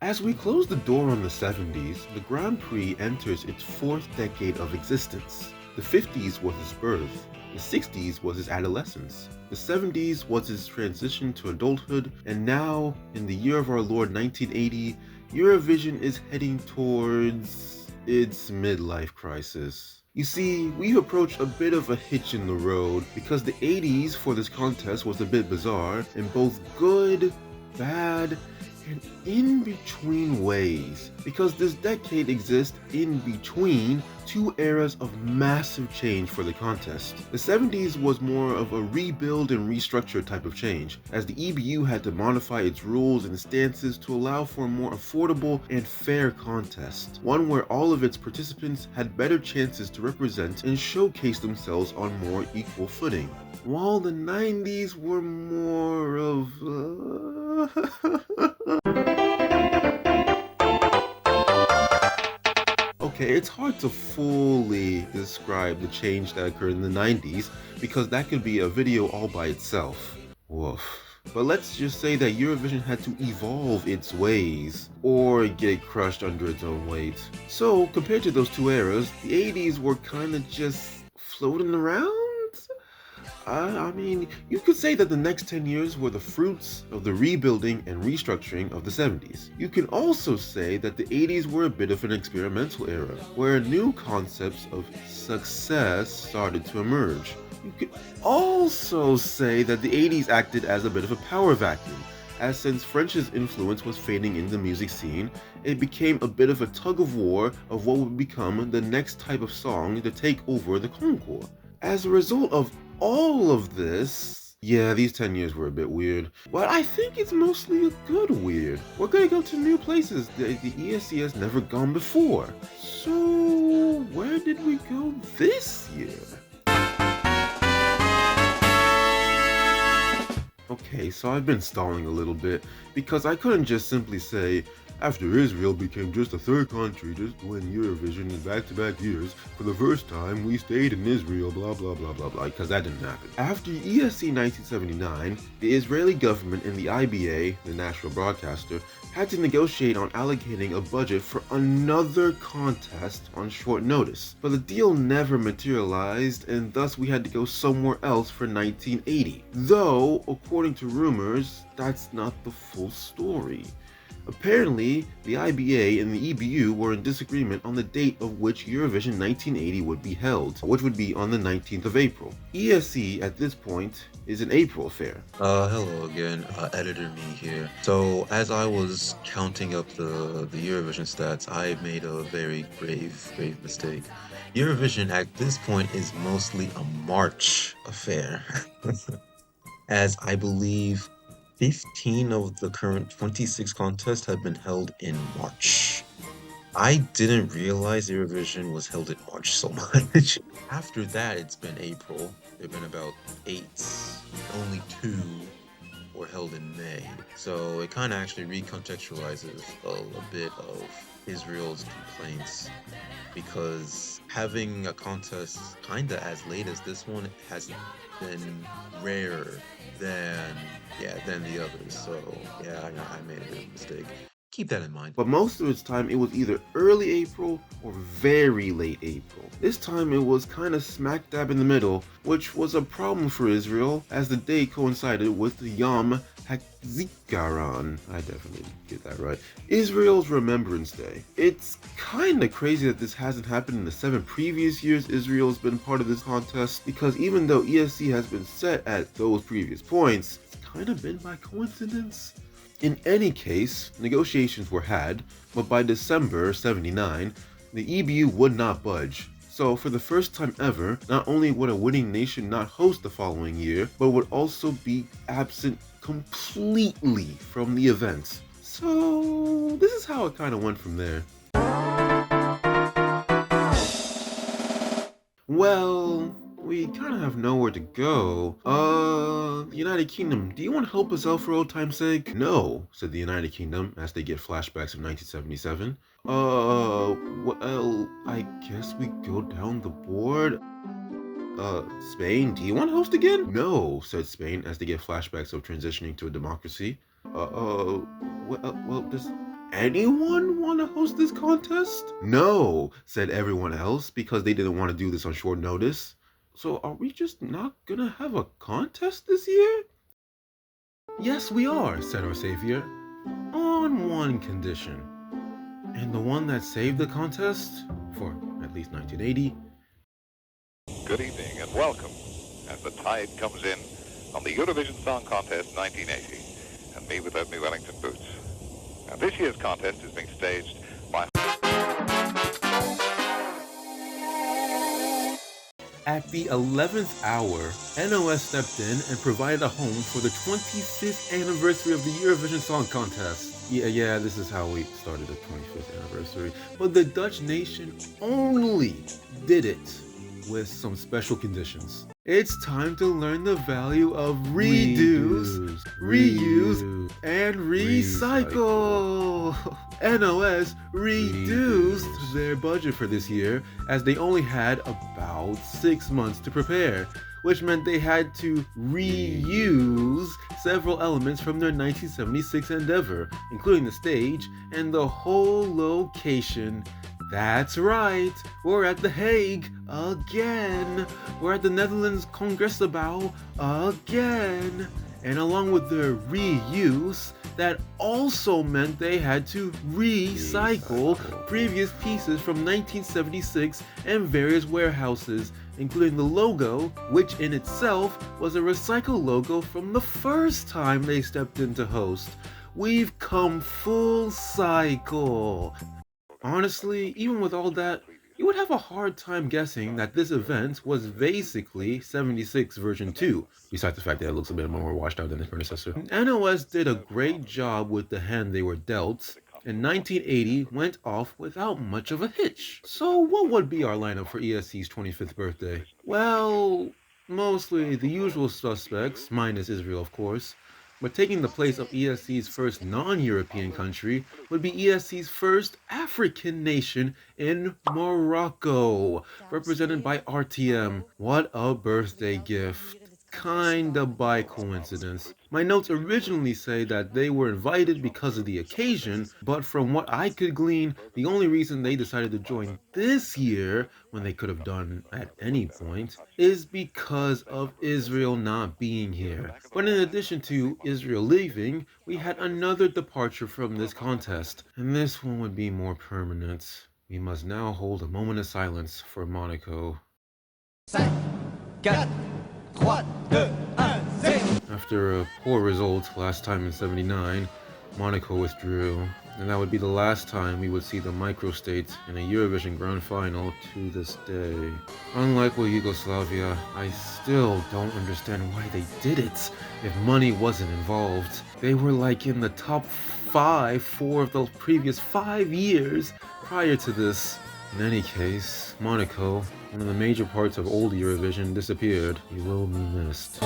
As we close the door on the 70s, the Grand Prix enters its fourth decade of existence. The 50s was its birth, the 60s was its adolescence, the 70s was its transition to adulthood, and now, in the year of our Lord 1980, Eurovision is heading towards its midlife crisis. You see, we've approached a bit of a hitch in the road because the 80s for this contest was a bit bizarre in both good, bad, and in between ways, because this decade exists in between two eras of massive change for the contest. The 70s was more of a rebuild and restructure type of change, as the EBU had to modify its rules and stances to allow for a more affordable and fair contest, one where all of its participants had better chances to represent and showcase themselves on more equal footing. While the 90s were more of Okay, it's hard to fully describe the change that occurred in the 90s because that could be a video all by itself. Woof. But let's just say that Eurovision had to evolve its ways or get crushed under its own weight. So, compared to those two eras, the 80s were kinda just floating around? I mean, you could say that the next 10 years were the fruits of the rebuilding and restructuring of the 70s. You can also say that the 80s were a bit of an experimental era, where new concepts of success started to emerge. You could also say that the 80s acted as a bit of a power vacuum, as since French's influence was fading in the music scene, it became a bit of a tug of war of what would become the next type of song to take over the concours. As a result of all of this, yeah, these 10 years were a bit weird, but I think it's mostly a good weird. We're gonna go to new places that the ESC has never gone before. So, where did we go this year? Okay, so I've been stalling a little bit because I couldn't just simply say, after Israel became just the third country to win Eurovision in back-to-back years, for the first time we stayed in Israel, blah blah blah blah blah, because that didn't happen. After ESC 1979, the Israeli government and the IBA, the national broadcaster, had to negotiate on allocating a budget for another contest on short notice. But the deal never materialized, and thus we had to go somewhere else for 1980. Though, according to rumors, that's not the full story. Apparently, the IBA and the EBU were in disagreement on the date of which Eurovision 1980 would be held, which would be on the 19th of April. ESC at this point is an April affair. Hello again, editor me here. So as I was counting up the Eurovision stats, I made a very grave mistake. Eurovision at this point is mostly a March affair, as I believe 15 of the current 26 contests have been held in March. I didn't realize Eurovision was held in March so much. After that, it's been April. There have been about 8. Only 2 were held in May. So it kind of actually recontextualizes a bit of Israel's complaints, because having a contest kind of as late as this one has been rarer than the others. So yeah, I made a bit of a mistake. Keep that in mind. But most of its time, it was either early April or very late April. This time, it was kind of smack dab in the middle, which was a problem for Israel, as the day coincided with Yom HaZikaron. I definitely didn't get that right. Israel's Remembrance Day. It's kind of crazy that this hasn't happened in the 7 previous years Israel's been part of this contest, because even though ESC has been set at those previous points, it's kind of been by coincidence. In any case, negotiations were had, but by December 79, the EBU would not budge. So for the first time ever, not only would a winning nation not host the following year, but would also be absent completely from the event. So this is how it kind of went from there. Well, we kind of have nowhere to go. The United Kingdom, do you want to help us out for old time's sake? No, said the United Kingdom as they get flashbacks of 1977. Well, I guess we go down the board. Spain, do you want to host again? No, said Spain as they get flashbacks of transitioning to a democracy. Well, anyone want to host this contest? No, said everyone else because they didn't want to do this on short notice. So are we just not gonna have a contest this year? Yes, we are, said our savior, on one condition. And the one that saved the contest, for at least 1980. Good evening and welcome as the tide comes in on the Eurovision Song Contest 1980 and me without me Wellington boots. And this year's contest is being staged by... At the 11th hour, NOS stepped in and provided a home for the 25th anniversary of the Eurovision Song Contest. Yeah, this is how we started the 25th anniversary. But the Dutch nation only did it with some special conditions. It's time to learn the value of reduce, reuse, and recycle. NOS reduced their budget for this year as they only had about 6 months to prepare, which meant they had to reuse several elements from their 1976 endeavor, including the stage and the whole location. That's right, we're at The Hague again. We're at the Netherlands Congresgebouw again. And along with their reuse, that also meant they had to recycle previous pieces from 1976 and various warehouses, including the logo, which in itself was a recycled logo from the first time they stepped in to host. We've come full cycle. Honestly, even with all that, you would have a hard time guessing that this event was basically 76 version 2, besides the fact that it looks a bit more washed out than its predecessor. NOS did a great job with the hand they were dealt, and 1980 went off without much of a hitch. So what would be our lineup for ESC's 25th birthday? Well, mostly the usual suspects, minus Israel of course. But taking the place of ESC's first non-European country would be ESC's first African nation in Morocco, represented by RTM. What a birthday gift. Kinda by coincidence. My notes originally say that they were invited because of the occasion, but from what I could glean, the only reason they decided to join this year, when they could have done at any point, is because of Israel not being here. But in addition to Israel leaving, we had another departure from this contest, and this one would be more permanent. We must now hold a moment of silence for Monaco. 5, 4, 3, 2, 1, 0. After a poor result last time in '79, Monaco withdrew, and that would be the last time we would see the microstate in a Eurovision grand final to this day. Unlike with Yugoslavia, I still don't understand why they did it if money wasn't involved. They were like in the top 5 for the previous 5 years prior to this. In any case, Monaco, one of the major parts of old Eurovision, disappeared. You will be missed.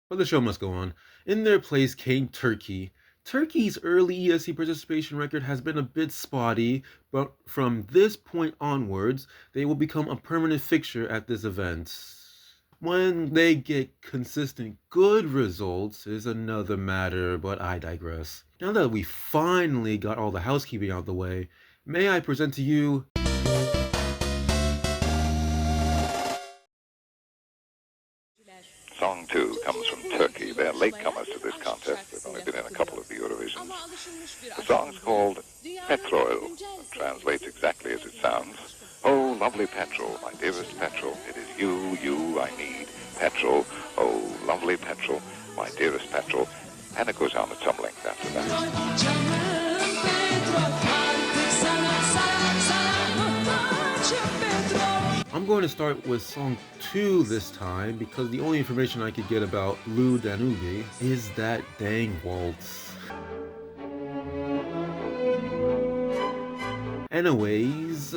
But the show must go on. In their place came Turkey. Turkey's early ESC participation record has been a bit spotty, but from this point onwards, they will become a permanent fixture at this event. When they get consistent good results is another matter, but I digress. Now that we finally got all the housekeeping out of the way, may I present to you Song 2 comes from Turkey. They're latecomers to this contest. They've only been in a couple of the Eurovisions. The song's called Petrol, and translates exactly as it sounds. Oh, lovely petrol, my dearest petrol. It is you I need. Petrol, oh, lovely petrol, my dearest petrol. And it goes on at some length after that. I'm going to start with song 2 this time because the only information I could get about Lou Danube is that dang waltz. Anyways,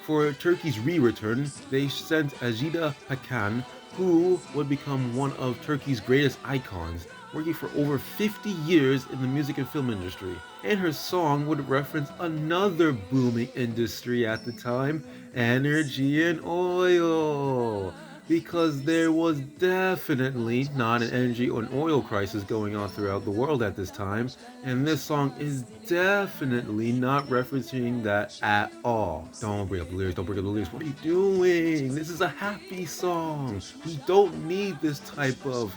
for Turkey's re-return, they sent Ajida Hakan, who would become one of Turkey's greatest icons, working for over 50 years in the music and film industry. And her song would reference another booming industry at the time, Energy and oil. Because there was definitely not an energy or an oil crisis going on throughout the world at this time, and this song is definitely not referencing that at all. Don't bring up the lyrics, don't bring up the lyrics. What are you doing? This is a happy song. We don't need this type of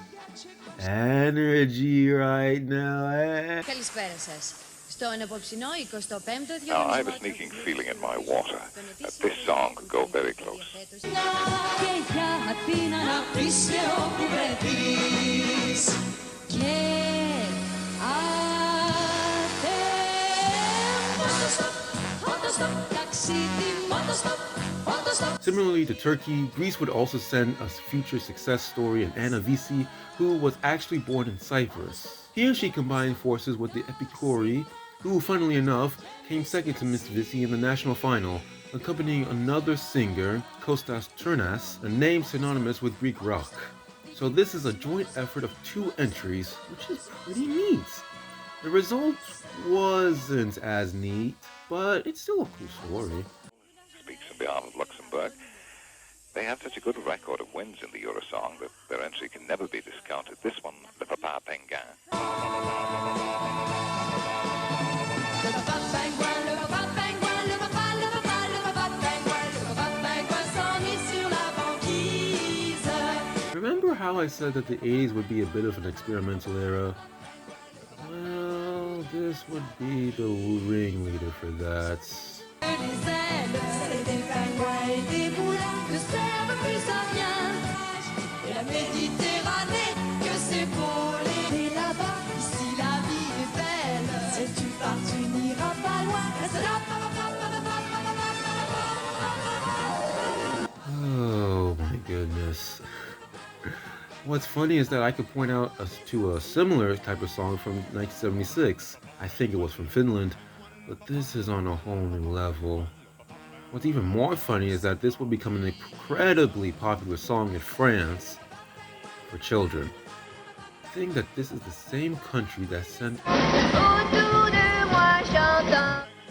energy right now. Καλησπέρα σας. Στον επόψινό 25ο Now, I have a διαγωνισμό sneaking feeling in my water that this song could go very close. Similarly to Turkey, Greece would also send a future success story in Anna Visi, who was actually born in Cyprus. Here she combined forces with the Epikuri, who, funnily enough, came second to Miss Visi in the national final, accompanying another singer, Kostas Turnas, a name synonymous with Greek rock. So this is a joint effort of 2 entries, which is pretty neat. The result wasn't as neat, but it's still a cool story. Speaks on behalf of Luxembourg. They have such a good record of wins in the Eurosong that their entry can never be discounted. This one, Le Papa Penguin. Remember how I said that the 80s would be a bit of an experimental era? Well, this would be the ringleader for that. Oh my goodness. What's funny is that I could point out to a similar type of song from 1976. I think it was from Finland, but this is on a whole new level. What's even more funny is that this will become an incredibly popular song in France for children. Think that this is the same country that sent...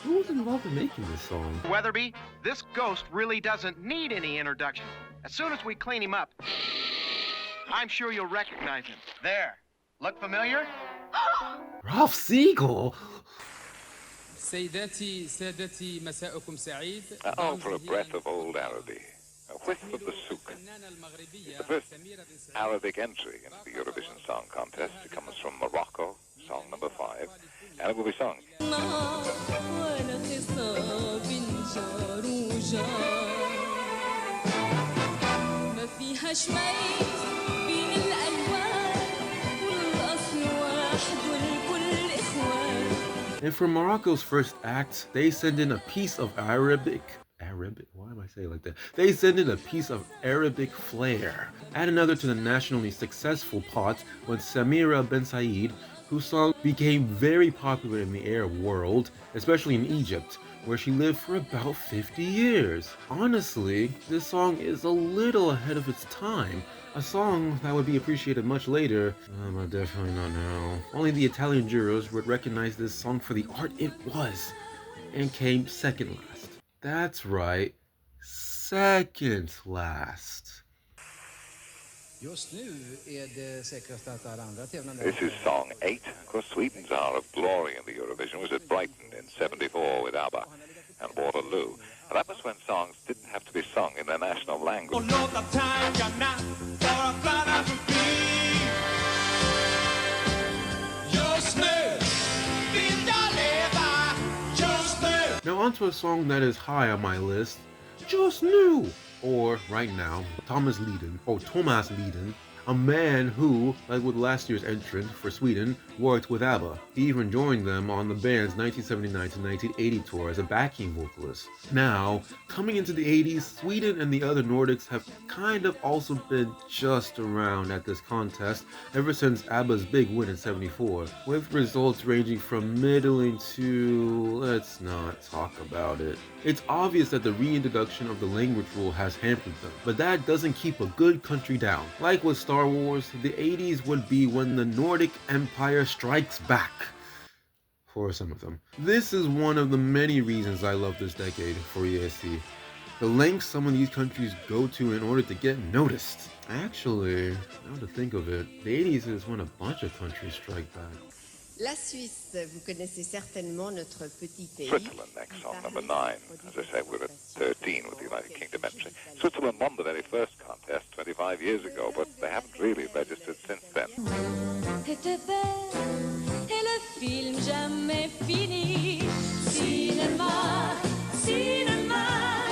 Who was involved in making this song? Weatherby, this ghost really doesn't need any introduction. As soon as we clean him up, I'm sure you'll recognize him. There. Look familiar? Ralph Siegel? سيداتي سادتي مساءكم سعيد. Oh, for a breath of old Arabic. A whiff of the souk. The first Arabic entry into the Eurovision Song Contest. It comes from Morocco, song number 5, and it will be sung. And for Morocco's first act, they send in a piece of Arabic, why am I saying it like that? They send in a piece of Arabic flair. Add another to the nationally successful pot when Samira Ben Said, whose song became very popular in the Arab world, especially in Egypt, where she lived for about 50 years. Honestly, this song is a little ahead of its time. A song that would be appreciated much later, but definitely not now. Only the Italian jurors would recognize this song for the art it was, and came second last. That's right, second last. Just nu är det säkrast att alla andra tävlande... This is song 8. Of course, Sweden's hour of glory in the Eurovision was at Brighton in 74 with ABBA and Waterloo. And that was when songs didn't have to be sung in their national language. Now onto a song that is high on my list, Just New, or right now, Thomas Ledin, a man who, like with last year's entrant for Sweden, worked with ABBA. He even joined them on the band's 1979 to 1980 tour as a backing vocalist. Now, coming into the 80s, Sweden and the other Nordics have kind of also been just around at this contest ever since ABBA's big win in 74, with results ranging from middling to let's not talk about it. It's obvious that the reintroduction of the language rule has hampered them, but that doesn't keep a good country down. Like with Star Wars, the 80s would be when the Nordic Empire strikes back. For some of them. This is one of the many reasons I love this decade for ESC. The lengths some of these countries go to in order to get noticed. Actually, now to think of it, the 80s is when a bunch of countries strike back. La Suisse, vous connaissez certainement notre petit pays. Switzerland next, song number 9. As I said, we're at 13 with the United Kingdom entry. Switzerland won the very first contest 25 years ago, but they haven't really registered since then. Était belle et le film jamais fini. Cinéma, cinéma,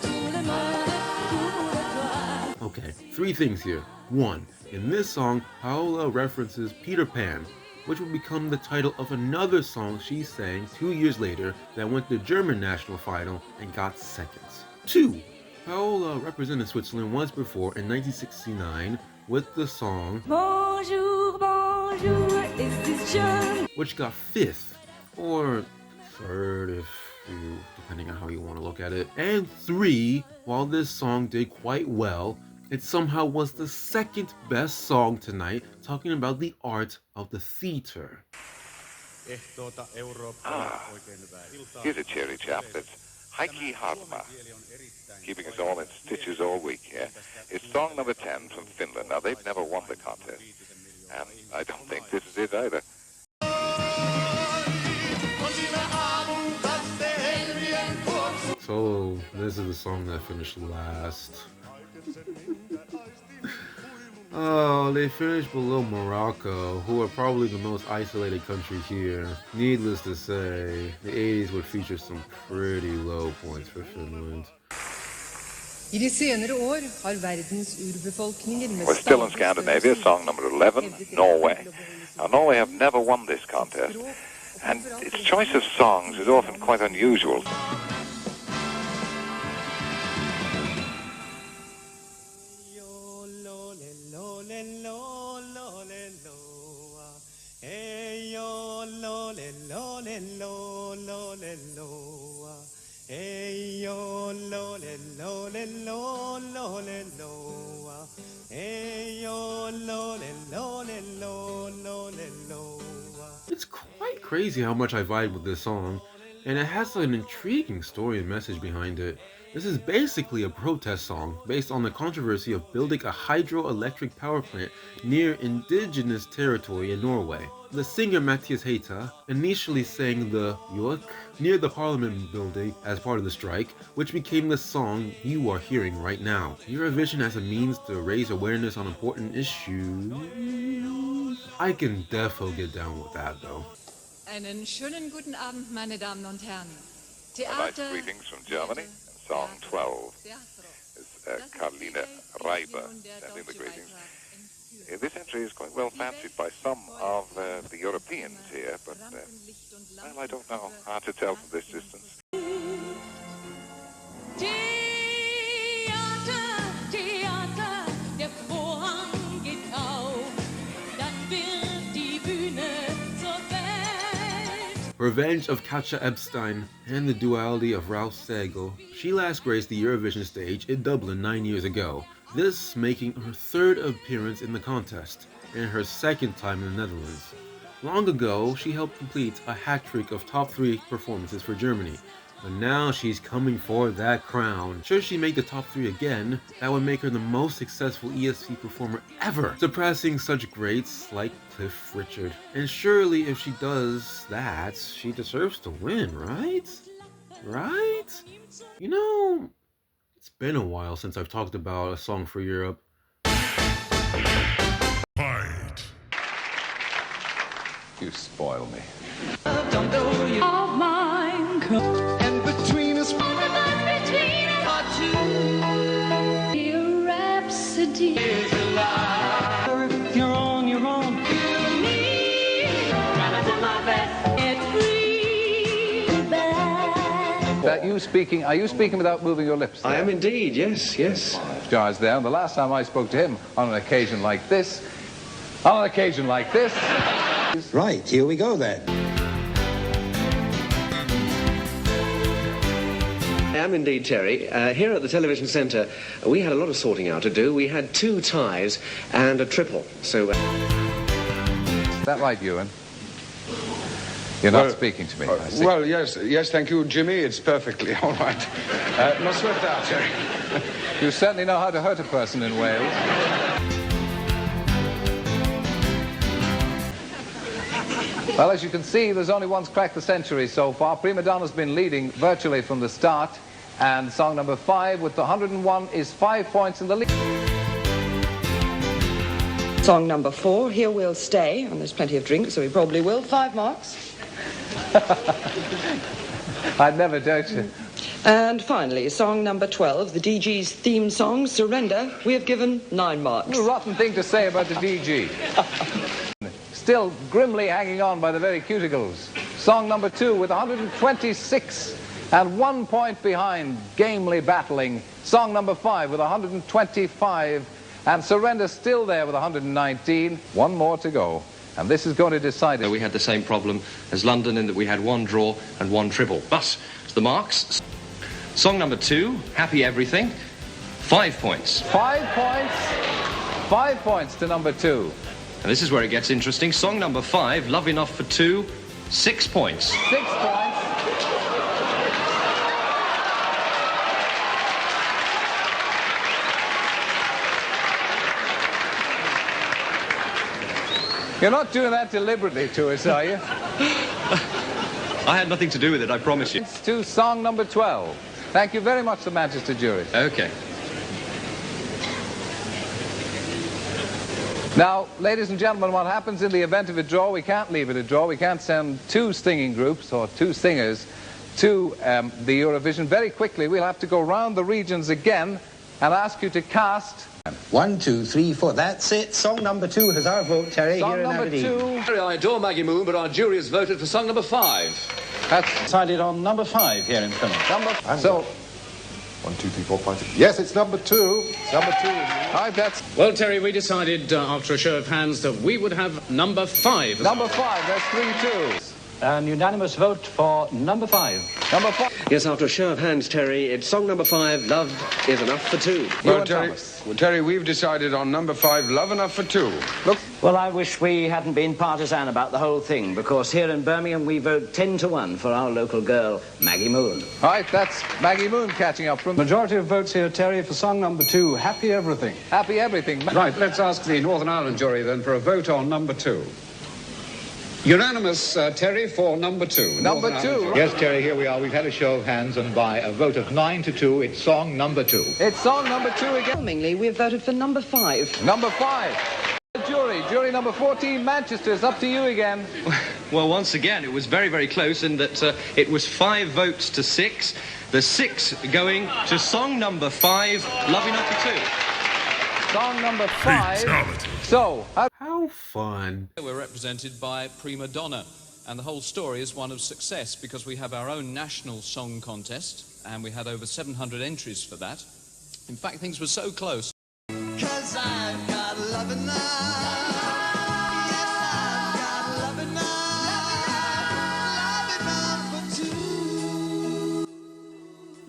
tout le monde pour toi. Okay, 3 things here. 1. In this song, Paola references Peter Pan, which would become the title of another song she sang 2 years later that went to the German national final and got second. 2. Paola represented Switzerland once before in 1969 with the song Bonjour, bonjour, is this John? which got 5th, or 3rd if you, depending on how you want to look at it. And 3, while this song did quite well, it somehow was the 2nd best song tonight, talking about the art of the theater. Here's a cheery chap that's Heikki Harma, keeping us all in stitches all week here. It's song number 10 from Finland. Now, they've never won the contest, and I don't think this is it either. So, this is the song that finished last. Oh, they finished below Morocco, who are probably the most isolated country here. Needless to say, the 80s would feature some pretty low points for Finland. I de senere år har verdens urbefolkninger med We're still in Scandinavia, song number 11, Norway. Now, Norway have never won this contest, and its choice of songs is often quite unusual. It's quite crazy how much I vibe with this song, and it has an intriguing story and message behind it. This is basically a protest song based on the controversy of building a hydroelectric power plant near indigenous territory in Norway. The singer Mathias Heita initially sang the York near the Parliament building as part of the strike, which became the song you are hearing right now. Eurovision as a means to raise awareness on important issues. I can defo get down with that though. Einen schönen guten Abend, meine Damen und Herren. Nice greetings from Germany. Song 12 is Karline Reiber sending the greetings. This entry is quite well fancied by some of the Europeans here, but well, I don't know how to tell from this distance. Revenge of Katja Epstein and the duality of Ralph Segel. She last graced the Eurovision stage in Dublin 9 years ago, this making her 3rd appearance in the contest, and her 2nd time in the Netherlands. Long ago, she helped complete a hat-trick of top 3 performances for Germany, but now she's coming for that crown. Should she make the top 3 again, that would make her the most successful ESC performer ever, surpassing such greats like Cliff Richard. And surely if she does that, she deserves to win, right? Right? You know, it's been a while since I've talked about a song for Europe. Fight! You spoil me. And between us, Your rhapsody is a lie. if you're on your own, Trying to do my best. Get free back. That you speaking? Are you speaking without moving your lips? I am indeed, yes, yes. Guys there. The last time I spoke to him on an occasion like this, Right, here we go then. I am indeed, Terry. Here at the television centre, we had a lot of sorting out to do. We had 2 ties and a triple, so... Is that right, Ewan? You're not speaking to me. Well, yes, thank you, Jimmy. It's perfectly all right. Not swept out, Terry. You certainly know how to hurt a person in Wales. Well, as you can see, there's only one's cracked the century so far. Prima Donna's been leading virtually from the start. And song number 5 with the 101 is 5 points in the lead. Song number 4, Here We'll Stay, and there's plenty of drink, so we probably will. 5 marks. I'd never doubt you. And finally, song number 12, the DG's theme song, Surrender, we have given 9 marks. A rotten thing to say about the DG. Still grimly hanging on by the very cuticles. Song number 2 with 126 and 1 point behind, gamely battling. Song number 5 with 125 and Surrender still there with 119. One more to go. And this is going to decide it. We had the same problem as London in that we had 1 draw and 1 triple. But the marks. Song number 2, Happy Everything, 5 points. 5 points. 5 points to number 2. And this is where it gets interesting. Song number 5, Love Enough for 2, 6 points. 6 points. You're not doing that deliberately to us, are you? I had nothing to do with it, I promise you. It's to song number 12. Thank you very much, the Manchester jury. Okay. Now, ladies and gentlemen, what happens in the event of a draw, we can't leave it a draw. We can't send 2 singing groups or 2 singers to the Eurovision. Very quickly, we'll have to go round the regions again and ask you to cast... 1, 2, 3, 4. That's it. Song number 2 has our vote, Terry, song here in Aberdeen. Song number 2. I adore Maggie Moon, but our jury has voted for song number 5. That's decided on number 5 here in Plymouth. So... 1, 2, 3, 4, 5. Yes, it's number 2. It's number 2. Right, that's... Well, Terry, we decided after a show of hands that we would have number 5. Number 5, there's 3 twos. An unanimous vote for number 5. Number 5. Yes, after a show of hands, Terry, it's song number 5, Love Is Enough for 2. Well, Terry, we've decided on number 5, Love Enough for 2. Look. Well, I wish we hadn't been partisan about the whole thing, because here in Birmingham we vote 10-1 for our local girl, Maggie Moon. Right, that's Maggie Moon catching up from... Majority of votes here, Terry, for song number 2, Happy Everything. Happy Everything. Right, let's ask the Northern Ireland jury then for a vote on number 2. Unanimous, Terry, for number 2. Number 2. Yes, Terry, here we are. We've had a show of hands, and by a vote of 9-2, it's song number 2. It's song number 2 again. Overwhelmingly, we've voted for number 5. Number 5. Jury number 14, Manchester, it's up to you again. Well, once again, it was very, very close in that it was 5 votes to 6. The 6 going to song number 5, Love Enough for 2. Song number 5. So, how fun. We're represented by Prima Donna, and the whole story is one of success because we have our own national song contest, and we had over 700 entries for that. In fact, things were so close. 'Cause I've got love enough. Yes, I've got love enough. Love enough for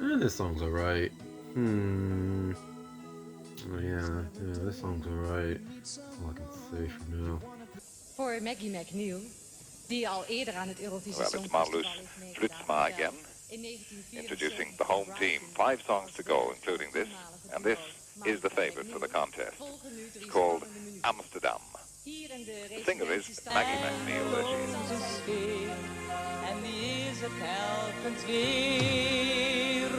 2. This song's alright. Oh, yeah, this song's alright. That's all I can say for now. Voor Maggie McNeil, die al eerder aan het Eurovisie Well, it's Marloes Flutsma again, introducing the home team. 5 songs to go, including this, and this is the favorite for the contest. It's called Amsterdam. The singer is Maggie McNeil, there she is. En die is het telkens weer.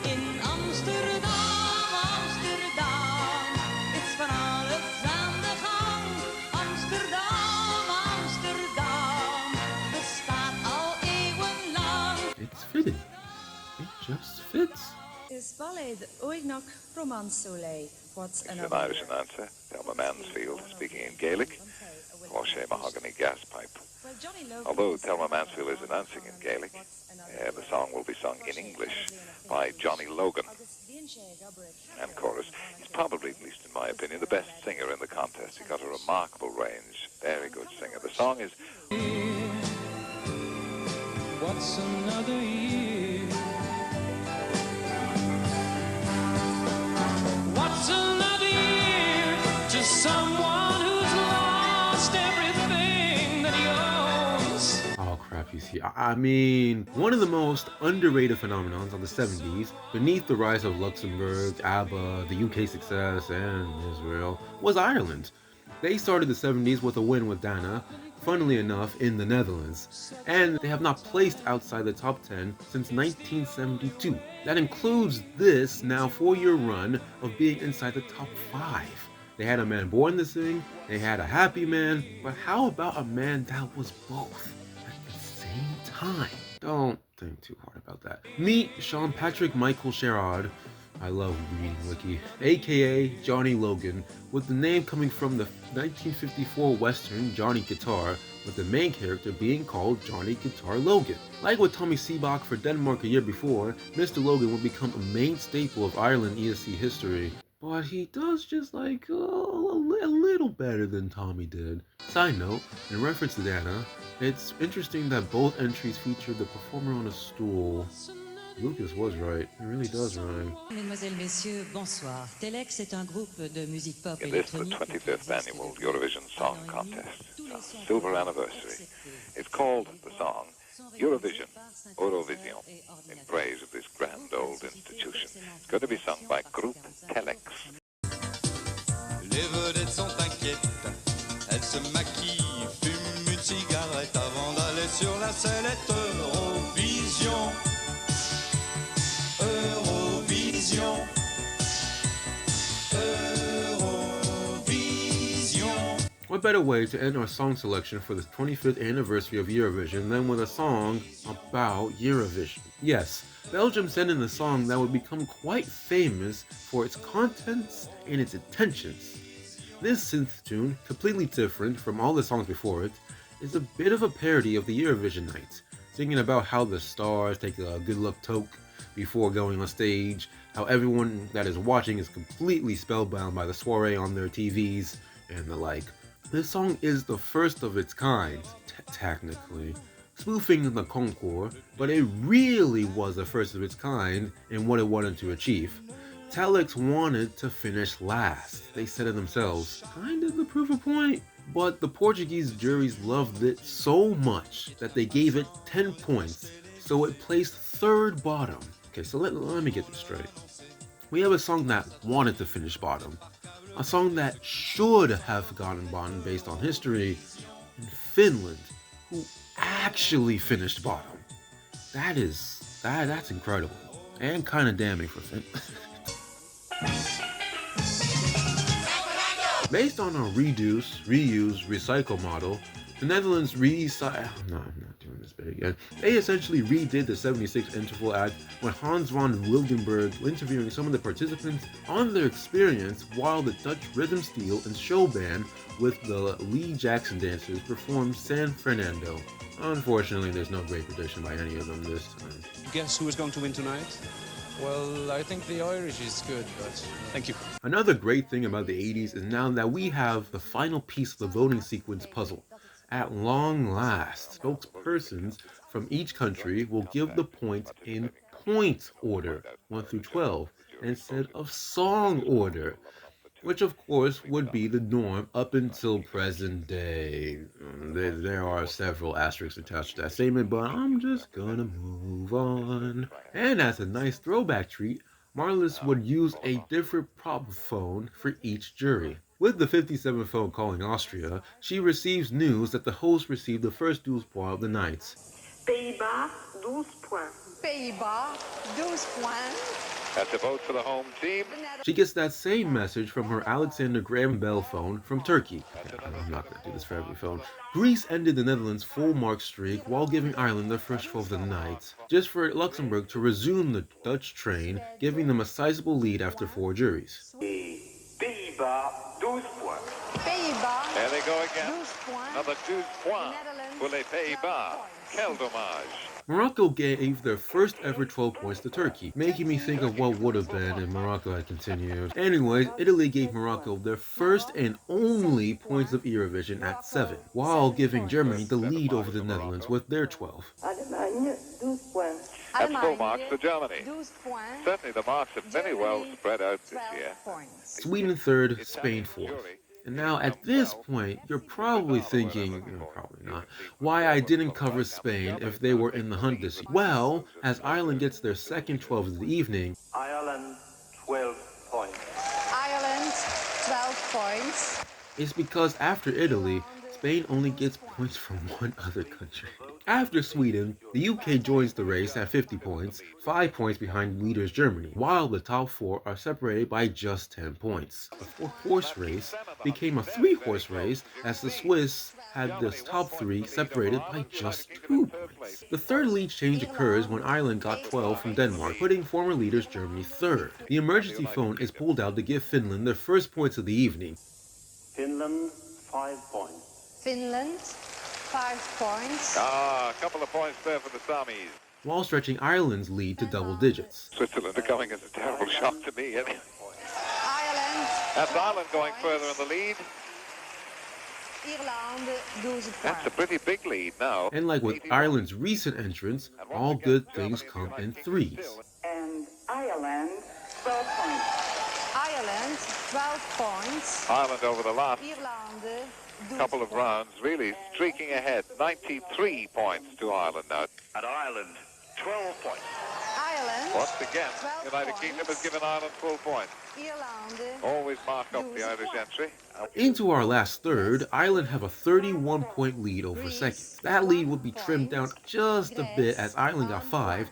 In Amsterdam, Amsterdam, is van alles aan de gang. Amsterdam, Amsterdam, bestaat al eeuwenlang. It's fitting. It just fits. Is ballet ooit nog romance soleil? What's It's an Irish announcer, Thelma Mansfield, speaking in Gaelic, Roche Mahogany Gas Pipe. Although Thelma Mansfield is announcing in Gaelic, the song will be sung in English by Johnny Logan. And chorus. He's probably, at least in my opinion, the best singer in the contest. He got a remarkable range. Very good singer. The song is... What's another year? What's another year to someone who's lost everything that he owns? Oh crap, masterpiece here. I mean, one of the most underrated phenomenons of the 70s, beneath the rise of Luxembourg, ABBA, the UK success, and Israel, was Ireland. They started the 70s with a win with Dana, funnily enough, in the Netherlands, and they have not placed outside the top 10 since 1972. That includes this now 4-year run of being inside the top 5. They had a man born to sing, they had a happy man, but how about a man that was both at the same time? Don't think too hard about that. Meet Sean Patrick Michael Sherrod. I love reading Wiki, aka Johnny Logan, with the name coming from the 1954 western Johnny Guitar, with the main character being called Johnny Guitar Logan. Like with Tommy Seebach for Denmark a year before, Mr. Logan would become a main staple of Ireland ESC history. But he does just like a little better than Tommy did. Side note, in reference to Dana, it's interesting that both entries featured the performer on a stool. Lucas was right. It really does rhyme. Mesdemoiselles, Messieurs, bonsoir. Telex est un groupe de musique pop In this, the électronique. 25th annual Eurovision Song Contest, silver anniversary, it's called the song Eurovision, in praise of this grand old institution. It's going to be sung by Group Telex. Les vedettes sont inquiètes, elles se maquillent, fument une cigarette avant d'aller sur la sellette. Eurovision, Eurovision, Eurovision. What better way to end our song selection for the 25th anniversary of Eurovision than with a song about Eurovision? Yes, Belgium sent in a song that would become quite famous for its contents and its intentions. This synth tune, completely different from all the songs before it, is a bit of a parody of the Eurovision nights, singing about how the stars take a good luck toke before going on stage, how everyone that is watching is completely spellbound by the soiree on their TVs, and the like. This song is the first of its kind, technically, spoofing the concours, but it really was the first of its kind in what it wanted to achieve. Telex wanted to finish last. They said it themselves, kind of to prove a point. But the Portuguese juries loved it so much that they gave it 10 points, so it placed third bottom. Okay, so let me get this straight. We have a song that wanted to finish bottom, a song that should have gotten bottom based on history, and Finland, who actually finished bottom. That's incredible, and kind of damning for Finland. Based on a reduce, reuse, recycle model, the Netherlands I'm not doing this bit again. They essentially redid the 76 interval act with Hans van Wildenberg interviewing some of the participants on their experience while the Dutch rhythm steel and show band with the Lee Jackson dancers performed San Fernando. Unfortunately, there's no great prediction by any of them this time. Guess who is going to win tonight? Well, I think the Irish is good, but thank you. Another great thing about the 80s is now that we have the final piece of the voting sequence puzzle. At long last, spokespersons from each country will give the points in point order, 1 through 12, instead of song order, which of course would be the norm up until present day. There are several asterisks attached to that statement, but I'm just gonna move on. And as a nice throwback treat, Marlis would use a different prop phone for each jury. With the 57 phone calling Austria, she receives news that the host received the first 12 points of the night. Pays-Bas, 12 points. Pays-Bas, 12 points. That's a vote for the home team. She gets that same message from her Alexander Graham Bell phone from Turkey. I'm not going to do this for every phone. Greece ended the Netherlands' full mark streak while giving Ireland their first 12 of the night, just for Luxembourg to resume the Dutch train, giving them a sizable lead after 4 juries. Pays-Bas, 12 points. Pays-Bas, There they go again. 12 points. Another 12 points pour les Pays-Bas. Quel dommage. Morocco gave their first ever 12 points to Turkey, making me think of what would have been if Morocco had continued. Anyways, Italy gave Morocco their first and only points of Eurovision at 7, while giving Germany the lead over the Netherlands with their 12. Allemagne, 12 points. That's full marks for Germany. 12 points. Certainly the marks have very well spread out this year. Sweden third, Spain fourth. And now at this point, you're probably thinking, probably not, why I didn't cover Spain if they were in the hunt this year. Well, as Ireland gets their second 12 of the evening, Ireland, 12 points. Ireland, 12 points. it's because after Italy, Spain only gets points from one other country. After Sweden, the UK joins the race at 50 points, 5 points behind leaders Germany, while the top 4 are separated by just 10 points. The 4-horse race became a 3-horse race as the Swiss had the top 3 separated by just 2 points. The third lead change occurs when Ireland got 12 from Denmark, putting former leaders Germany third. The emergency phone is pulled out to give Finland their first points of the evening. Finland, 5 points. Finland, 5 points. A couple of points there for the Samis. While stretching Ireland's lead to double digits. Switzerland are coming as a terrible shock to me. Ireland. That's Ireland going further in the lead. Ireland, 12 points. That's a pretty big lead now. And like with Ireland's recent entrance, all good things come in threes. And Ireland, 12 points. Ireland, 12 points. Ireland over the last Ireland, 12 couple of rounds really streaking ahead. 93 points to Ireland now. And Ireland, 12 points. Ireland, Once again, 12 United Kingdom has given Ireland full points. Ireland, Always mark up the Irish entry. Into our last third, Ireland have a 31-point lead over second. That lead would be trimmed down just a bit as Ireland got 5,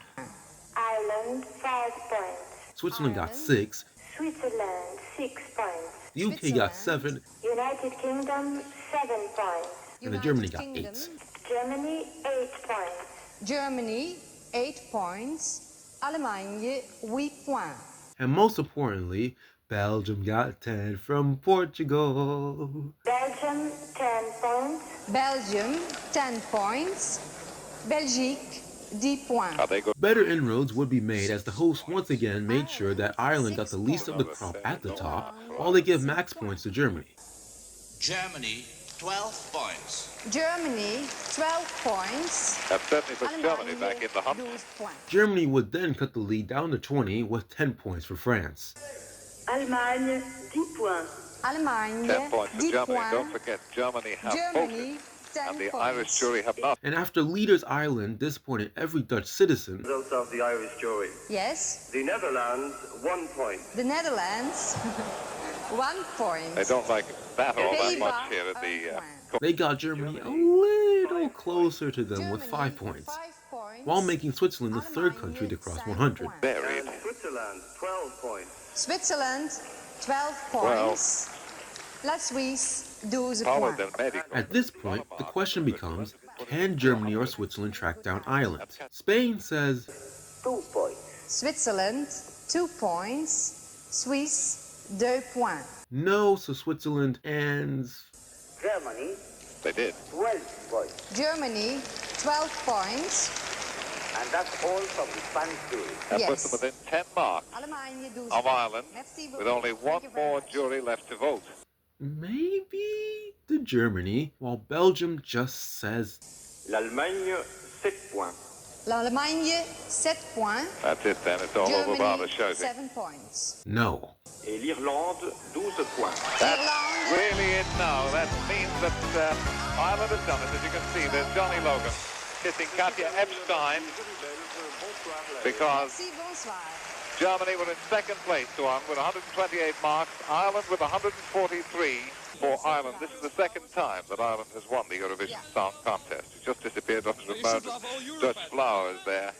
Ireland, 5 points. Switzerland got 6, Switzerland, 6 points. the UK got 7, United Kingdom, 7 points. and the Germany got 8. Germany, 8 points. Germany, 8 points. Allemagne, 8 points. And most importantly, Belgium got 10 from Portugal. Belgium, 10 points. Belgium, 10 points. Belgique, 10 points. Better inroads would be made as the hosts once again made sure that Ireland got the least of the crop at the top, while they give max points to Germany. Germany, 12 points. Germany, 12 points. That certainly puts Germany back in the hunt. Germany would then cut the lead down to 20 with 10 points for France. Allemagne, 10 points. Allemagne, 10 points for 10 Germany. points. Don't forget, Germany have Germany, voted, 10 and the points. Irish jury have not. And after leaders Ireland disappointed every Dutch citizen, Results of the Irish jury. Yes, The Netherlands, 1 point. the Netherlands, 1 point. They don't like that all that Pays-Bas, much here at the... they got Germany a little closer to them with 5 points, 5 points. while making Switzerland the third country to cross 100. Buried. And Switzerland, 12 points. Switzerland, 12 points. La Suisse, 12 Holland points. and Medic. At this point, the question becomes, can Germany or Switzerland track down Ireland? Spain says 2 points. Switzerland, 2 points. Swiss, 2 points. no, so Switzerland ends. Germany, They did. 12 points. Germany, 12 points. And that's all from the Spanish jury. That puts them within 10 marks Allemagne, 12 of Ireland, Merci with beaucoup. only one more jury left to vote. Maybe to Germany, while Belgium just says L'Allemagne, 7 points. L'Allemagne, 7 points. That's it then. It's all over rather Germany, shouting. 7 points. no. Et l'Irlande, 12 points. That's Irlande, really it now. That means that Ireland has done it. As you can see, there's Johnny Logan kissing Katja Epstein because merci, bonsoir. Germany were in second place to Ireland with 128 marks, Ireland with 143 for Ireland. This is the second time that Ireland has won the Eurovision Song Contest. It just disappeared under the mound of Dutch flowers there.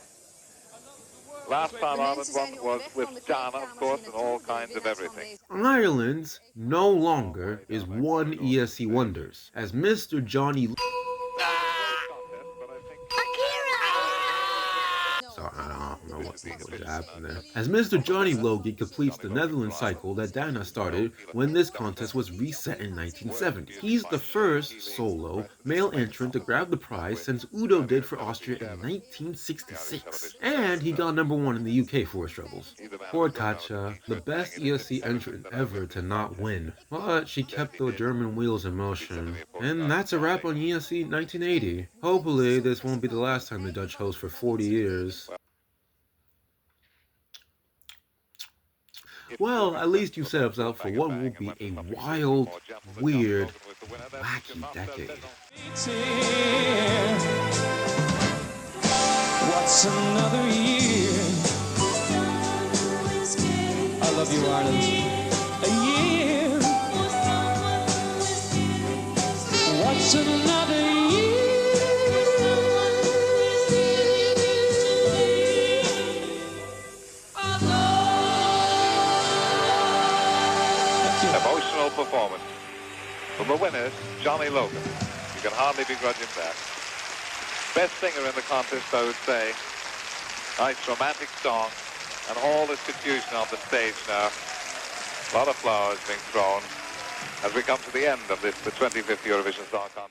Last time Ireland won was with Dana, of course, and all kinds of everything. Ireland no longer is one ESC Wonders, as Mr. Johnny... Sorry, I don't know what happened there. As Mr. Johnny Logie completes the Netherlands cycle that Dana started when this contest was reset in 1970. He's the first solo male entrant to grab the prize since Udo did for Austria in 1966. And he got #1 in the UK for his troubles. Poor Katja, the best ESC entrant ever to not win. But she kept the German wheels in motion. And that's a wrap on ESC 1980. Hopefully this won't be the last time the Dutch host for 40 years. Well, at least you set us up for what will be a wild, weird, wacky decade. What's another year? I love you, Ireland. A year. What's another year? Emotional performance from the winners, Johnny Logan. You can hardly begrudge him that. Best singer in the contest, I would say. Nice romantic song, and all this confusion on the stage now. A lot of flowers being thrown as we come to the end of this, the 25th Eurovision Song Contest.